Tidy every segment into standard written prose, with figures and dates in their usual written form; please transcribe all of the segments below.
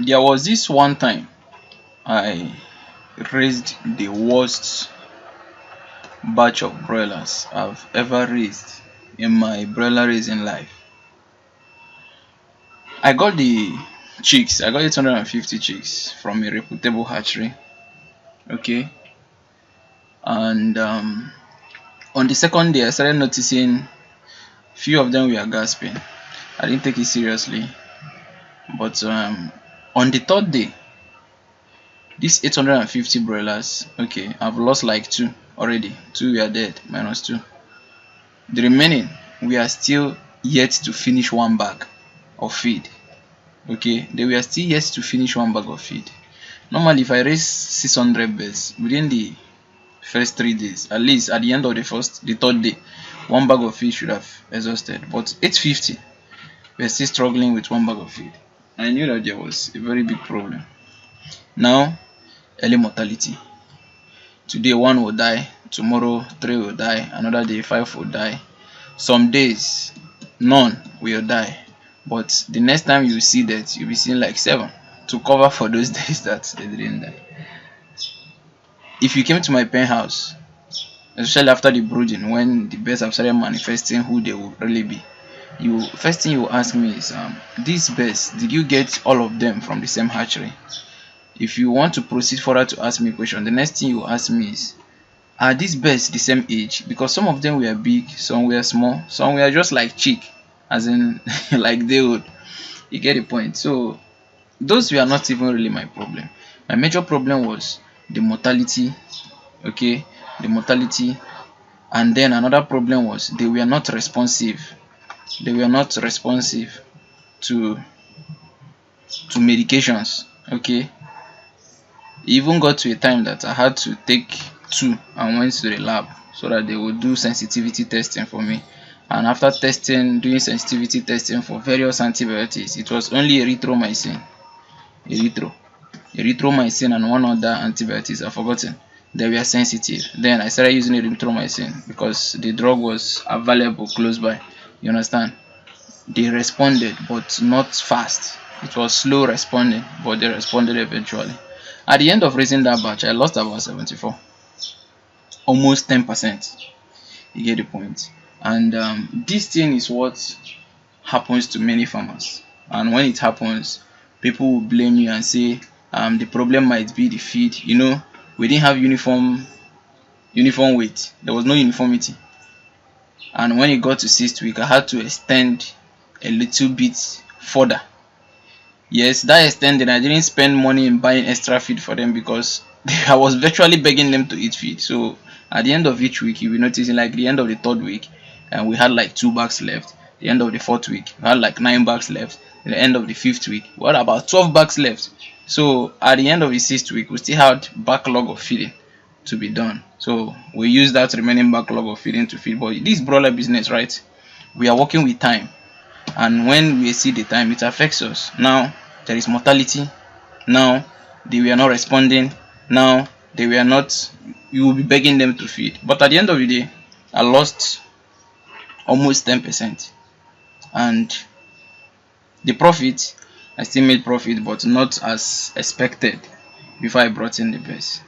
There was this one time I raised the worst batch of broilers I've ever raised in my broiler raising life. I got the chicks, I got 850 chicks from a reputable hatchery. Okay, and on the second day I started noticing few of them were gasping. I didn't take it seriously, but on the third day, these 850 broilers, okay, I've lost like two already. Two were dead, minus two. The remaining, we are still yet to finish one bag of feed. Okay, they were still yet to finish one bag of feed. Normally, if I raise 600 birds within the first 3 days, at least at the end of the third day, one bag of feed should have exhausted. But 850, we're still struggling with one bag of feed. I knew that there was a very big problem. Now, early mortality. Today one will die, tomorrow 3 will die, another day 5 will die. Some days none will die, but the next time you see that, you'll be seeing like 7 to cover for those days that they didn't die. If you came to my pen house, especially after the brooding, when the birds have started manifesting who they will really be, first thing you will ask me is, these birds, did you get all of them from the same hatchery? If you want to proceed further to ask me a question, the next thing you ask me is, are these birds the same age? Because some of them were big, some were small, some were just like chick, as in like they would. You get the point. So those were not even really my problem. My major problem was the mortality. Okay, the mortality. And then another problem was they were not responsive. They were not responsive to medications. Okay, it even got to a time that I had to take 2 and went to the lab so that they would do sensitivity testing for me. And after doing sensitivity testing for various antibiotics, it was only erythromycin, erythromycin and one other antibiotics I've forgotten. They were sensitive. Then I started using erythromycin because the drug was available close by. You understand? They responded, but not fast. It was slow responding, but they responded eventually. At the end of raising that batch, I lost about 74, almost 10%. You get the point. And this thing is what happens to many farmers. And when it happens, people will blame you and say the problem might be the feed. You know, we didn't have uniform weight. There was no uniformity. And when it got to 6th week, I had to extend a little bit further. Yes, that extended. I didn't spend money in buying extra feed for them because I was virtually begging them to eat feed. So at the end of each week, you'll be noticing like the end of the 3rd week, and we had like 2 bags left. The end of the 4th week, we had like 9 bags left. At the end of the 5th week, we had about 12 bags left. So at the end of the 6th week, we still had backlog of feeding to be done. So we use that remaining backlog of feeding to feed. But this broiler business, right? We are working with time, and when we see the time, it affects us. Now there is mortality. Now they were not responding. Now they were not. You will be begging them to feed. But at the end of the day, I lost almost 10%, and the profit, I still made profit, but not as expected before I brought in the best.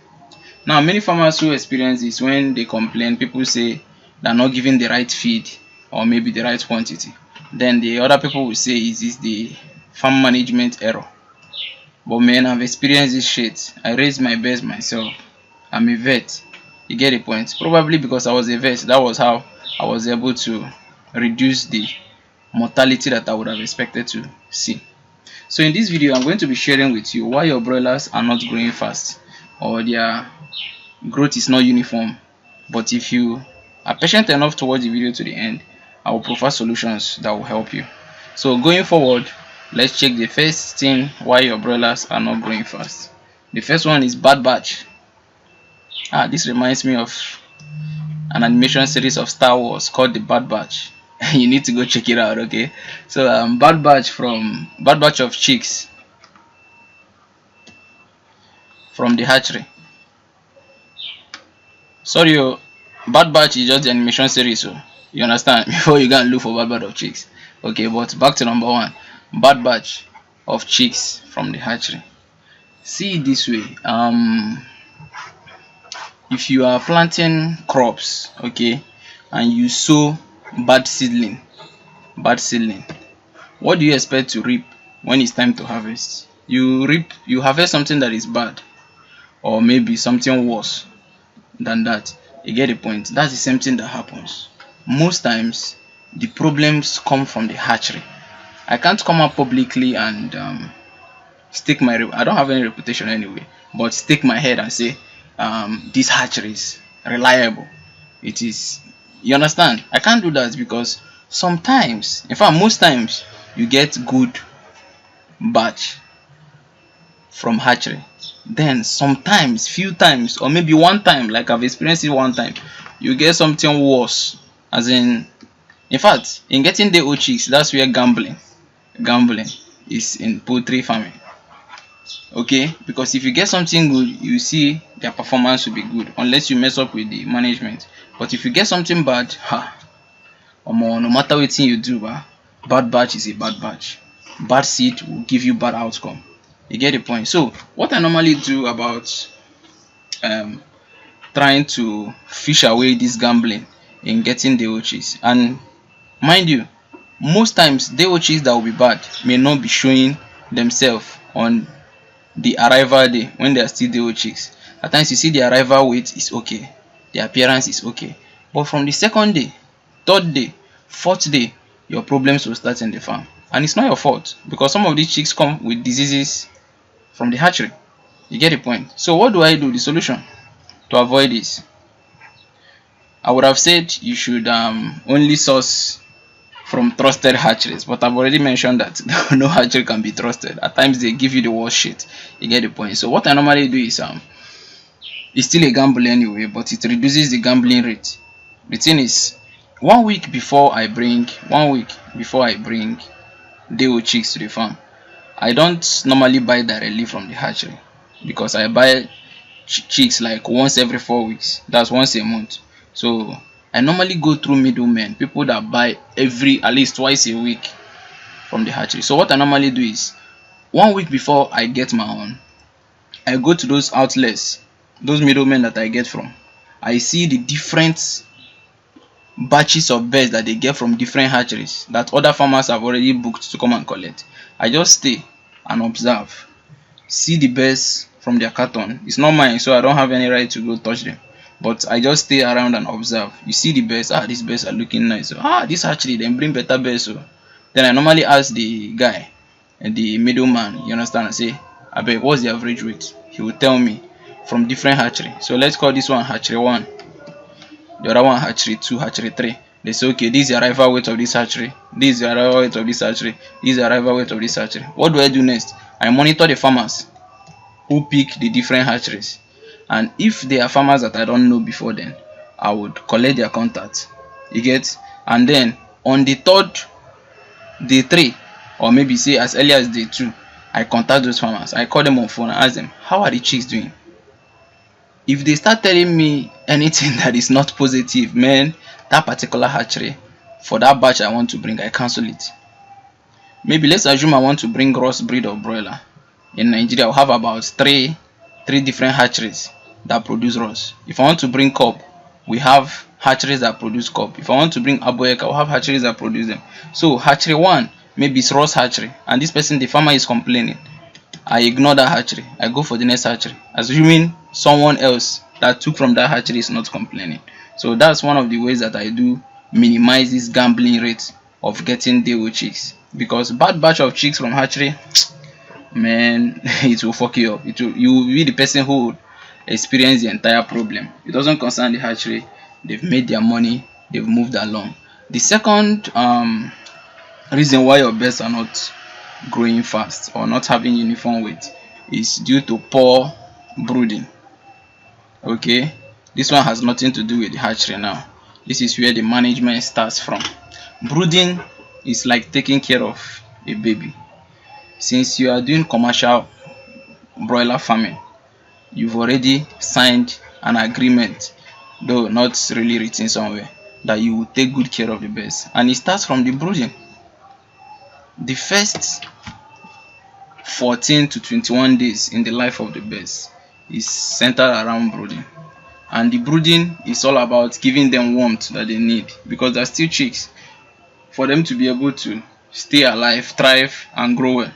Now many farmers who experience this, when they complain, people say they're not giving the right feed or maybe the right quantity. Then the other people will say, is this the farm management error? But man, I've experienced this shit. I raised my birds myself. I'm a vet. You get the point? Probably because I was a vet, that was how I was able to reduce the mortality that I would have expected to see. So in this video, I'm going to be sharing with you why your broilers are not growing fast, or their growth is not uniform. But if you are patient enough to watch the video to the end, I will provide solutions that will help you. So going forward, let's check the first thing why your broilers are not growing fast. The first one is bad batch. This reminds me of an animation series of Star Wars called the Bad Batch. You need to go check it out. Okay, so bad batch of chicks from the hatchery. Sorry, bad batch is just the animation series, so you understand before you go and look for bad batch of chicks. Okay, but back to number 1, bad batch of chicks from the hatchery. See it this way, if you are planting crops, okay, and you sow bad seedling, what do you expect to reap when it's time to harvest? You harvest something that is bad, or maybe something worse than that. You get the point? That's the same thing that happens. Most times the problems come from the hatchery. I can't come out publicly and stake my I don't have any reputation anyway, but stake my head and say this hatchery is reliable. It is, you understand? I can't do that because sometimes, in fact most times, you get good batch from hatchery, then sometimes, few times, or maybe one time, like I've experienced it one time, you get something worse. As in fact, in getting the old chicks, that's where gambling is in poultry farming. Okay, because if you get something good, you see their performance will be good unless you mess up with the management. But if you get something bad, no matter what thing you do, bad batch is a bad batch. Bad seed will give you bad outcome. You get the point? So what I normally do about trying to fish away this gambling in getting the chicks, and mind you, most times the chicks that will be bad may not be showing themselves on the arrival day when they are still the chicks. At times you see the arrival weight is okay, the appearance is okay, but from the second day, third day, fourth day, your problems will start in the farm. And it's not your fault because some of these chicks come with diseases from the hatchery. You get the point? So what do I do? The solution to avoid this, I would have said you should only source from trusted hatcheries, but I've already mentioned that no hatchery can be trusted. At times they give you the worst shit. You get the point? So what I normally do is it's still a gamble anyway, but it reduces the gambling rate. The thing is, 1 week before I bring day chicks to the farm, I don't normally buy directly from the hatchery because I buy chicks like once every 4 weeks. That's once a month. So I normally go through middlemen, people that buy at least twice a week from the hatchery. So what I normally do is 1 week before I get my own, I go to those outlets, those middlemen that I get from. I see the different batches of birds that they get from different hatcheries that other farmers have already booked to come and collect. I just stay and observe, see the birds from their carton. It's not mine, so I don't have any right to go touch them, but I just stay around and observe. You see the birds, these birds are looking nice, this hatchery then bring better birds. So then I normally ask the guy and the middleman, you understand, I say, abeg, what's the average weight? He will tell me from different hatchery. So let's call this one hatchery 1, the other one hatchery 2, hatchery 3. They say, okay, this is the arrival weight of this hatchery, this is the arrival weight of this hatchery, this is the arrival weight of this hatchery. What do I do next? I monitor the farmers who pick the different hatcheries, and if they are farmers that I don't know before, then I would collect their contact. You get? And then on the third day 3, or maybe say as early as day 2, I contact those farmers. I call them on phone and ask them, how are the chicks doing? If they start telling me anything that is not positive, man, that particular hatchery, for that batch I want to bring, I cancel it. Maybe let's assume I want to bring gross breed of broiler. In Nigeria, I'll have about three different hatcheries that produce ross. If I want to bring cub, we have hatcheries that produce cub. If I want to bring aboyek, I'll have hatcheries that produce them. So hatchery 1, maybe it's ross hatchery, and this person, the farmer, is complaining. I ignore that hatchery. I go for the next hatchery, assuming someone else that took from that hatchery is not complaining. So that's one of the ways that I do minimize this gambling rate of getting day old chicks, because bad batch of chicks from hatchery, man, it will fuck you up. You will be the person who would experience the entire problem. It doesn't concern the hatchery. They've made their money, they've moved along. The second reason why your birds are not growing fast or not having uniform weight is due to poor brooding. Okay, this one has nothing to do with the hatchery now. This is where the management starts from. Brooding is like taking care of a baby. Since you are doing commercial broiler farming, you've already signed an agreement, though not really written somewhere, that you will take good care of the birds, and it starts from the brooding. The first 14 to 21 days in the life of the birds is centered around brooding. And the brooding is all about giving them warmth that they need, because they're still chicks, for them to be able to stay alive, thrive, and grow well.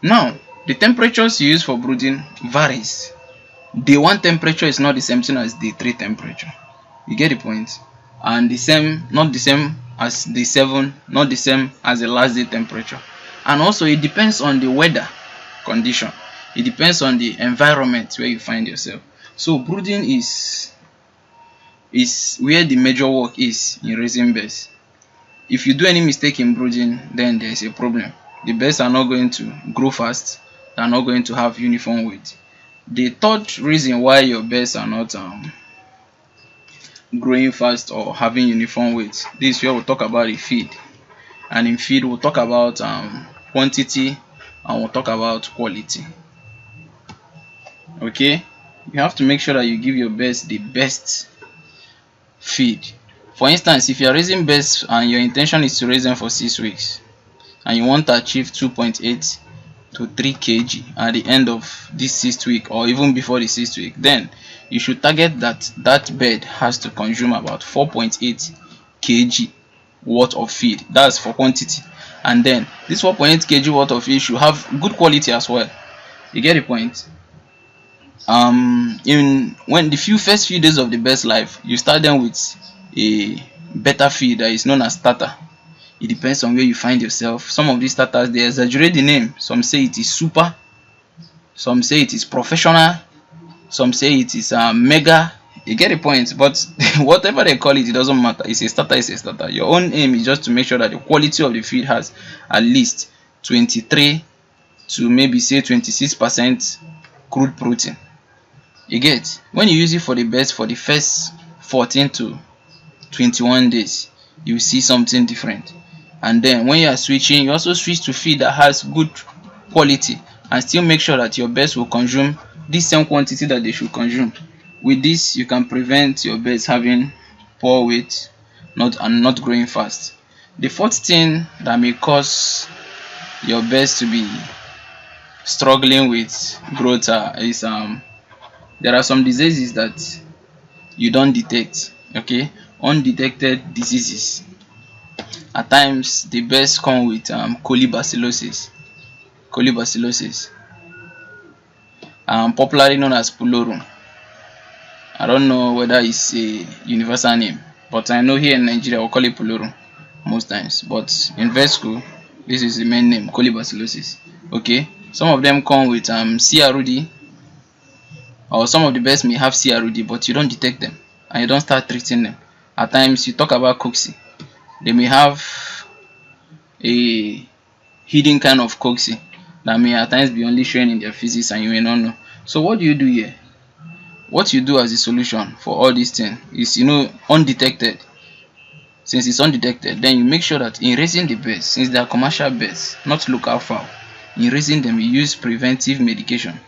Now, the temperatures you use for brooding varies. Day 1 temperature is not the same thing as day 3 temperature. You get the point? And not the same as day 7, not the same as the last day temperature. And also it depends on the weather condition. It depends on the environment where you find yourself. So brooding is where the major work is in raising birds. If you do any mistake in brooding, then there is a problem. The birds are not going to grow fast. They are not going to have uniform weight. The third reason why your birds are not growing fast or having uniform weight, this is where we'll talk about the feed. And in feed, we'll talk about quantity, and we'll talk about quality. Okay, you have to make sure that you give your birds the best feed. For instance, if you are raising birds and your intention is to raise them for 6 weeks, and you want to achieve 2.8 to 3 kg at the end of this 6th week, or even before the 6th week, then you should target that bird has to consume about 4.8 kg worth of feed. That's for quantity. And then this 4.8 kg worth of feed should have good quality as well. You get the point? When the first few days of the bird's life, you start them with a better feed that is known as starter. It depends on where you find yourself. Some of these starters, they exaggerate the name. Some say it is super, some say it is professional, some say it is mega. You get the point? But whatever they call it, it doesn't matter. It's a starter, it's a starter. Your own aim is just to make sure that the quality of the feed has at least 23 to maybe say 26% crude protein. You get? When you use it for the birds for the first 14 to 21 days, you see something different. And then when you are switching, you also switch to feed that has good quality, and still make sure that your birds will consume the same quantity that they should consume. With this, you can prevent your birds having poor weight and not growing fast. The fourth thing that may cause your birds to be struggling with growth is there are some diseases that you don't detect. Okay, undetected diseases. At times the birds come with colibacillosis, popularly known as pullorum. I don't know whether it's a universal name, but I know here in Nigeria we'll call it pullorum most times. But in vet school, this is the main name, colibacillosis. Okay, some of them come with CRD, or some of the birds may have CRD, but you don't detect them and you don't start treating them. At times you talk about cocci, they may have a hidden kind of cocci that may at times be only showing in their physics and you may not know. So what do you do here? What you do as a solution for all these things is, undetected. Since it's undetected, then you make sure that in raising the birds, since they are commercial birds, not local fowl, in raising them you use preventive medication.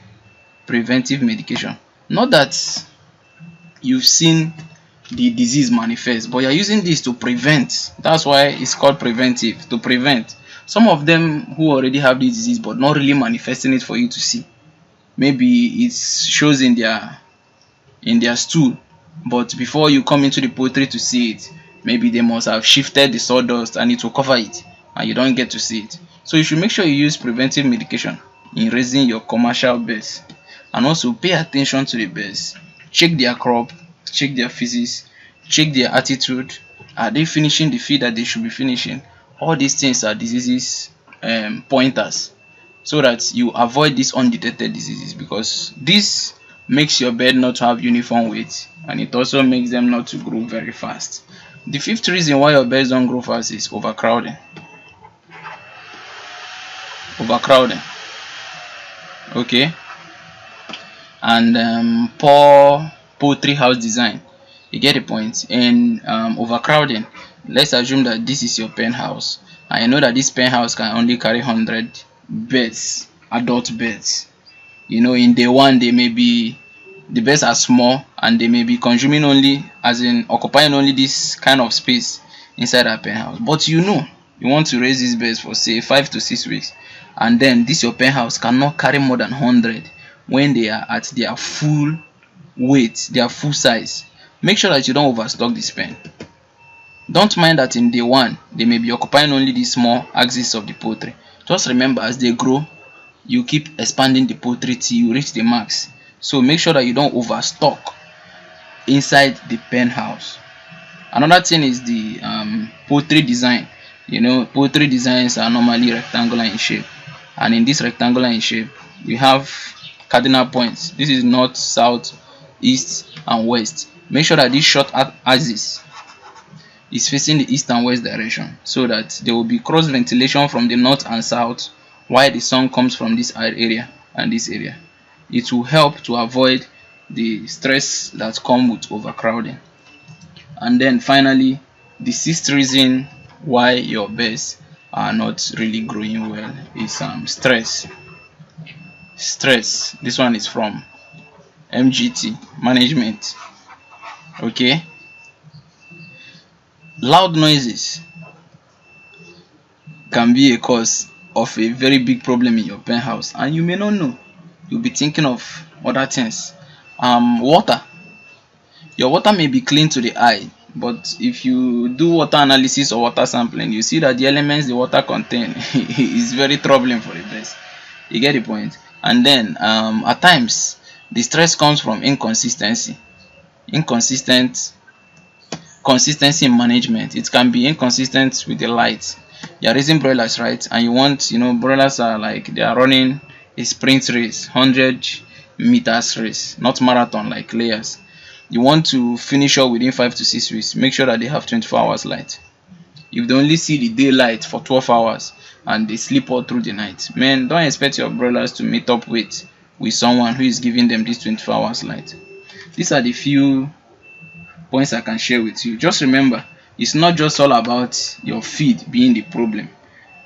Not that you've seen the disease manifest, but you're using this to prevent. That's why it's called preventive, to prevent. Some of them who already have this disease but not really manifesting it for you to see, maybe it shows in their stool, but before you come into the poultry to see it, maybe they must have shifted the sawdust and it will cover it and you don't get to see it. So you should make sure you use preventive medication in raising your commercial birds. And also pay attention to the birds. Check their crop, check their physics, check their attitude. Are they finishing the feed that they should be finishing? All these things are diseases pointers, so that you avoid these undetected diseases, because this makes your bird not to have uniform weight, and it also makes them not to grow very fast. The fifth reason why your birds don't grow fast is overcrowding. Okay, and poor poultry house design. You get the point? In overcrowding, let's assume that this is your pen house, and you know that this pen house can only carry 100 birds, adult birds. In day 1 the birds are small and they may be occupying only this kind of space inside that pen house. But You want to raise these birds for say 5 to 6 weeks, and then this your pen house cannot carry more than 100 when they are at their full weight, their full size. Make sure that you don't overstock this pen. Don't mind that in day one they may be occupying only the small axis of the poultry. Just remember, as they grow, you keep expanding the poultry till you reach the max. So make sure that you don't overstock inside the pen house. Another thing is the poultry design. You know, poultry designs are normally rectangular in shape, and in this rectangular in shape we have cardinal points. This is north, south, east and west. Make sure that this short axis is facing the east and west direction, so that there will be cross ventilation from the north and south while the sun comes from this area and this area. It will help to avoid the stress that comes with overcrowding. And then finally, the sixth reason why your birds are not really growing well is stress. This one is from MGT management. Okay, loud noises can be a cause of a very big problem in your pen house, and you may not know. You'll be thinking of other things. Water. Your water may be clean to the eye, but if you do water analysis or water sampling, you see that the elements the water contain is very troubling for the birds. You get the point? And then at times the stress comes from inconsistency in management. It can be inconsistent with the light. You are raising broilers, right? And you want, broilers are like they are running a sprint race, 100 meters race, not marathon like layers. You want to finish up within 5 to 6 weeks. Make sure that they have 24 hours light. If they only see the daylight for 12 hours and they sleep all through the night, man, don't expect your broilers to meet up with someone who is giving them this 24 hours light. These are the few points I can share with you. Just remember, it's not just all about your feed being the problem.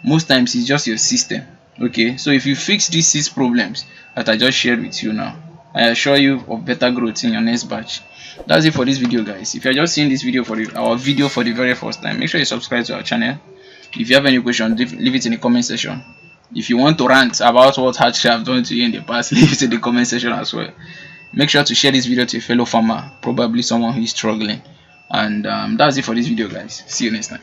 Most times it's just your system. Okay, so if you fix these 6 problems that I just shared with you now, I assure you of better growth in your next batch. That's it for this video, guys. If you're just seeing this video our video for the very first time, make sure you subscribe to our channel. If you have any questions, leave it in the comment section. If you want to rant about what Hatchery have done to you in the past, leave it in the comment section as well. Make sure to share this video to a fellow farmer, probably someone who is struggling. And that's it for this video, guys. See you next time.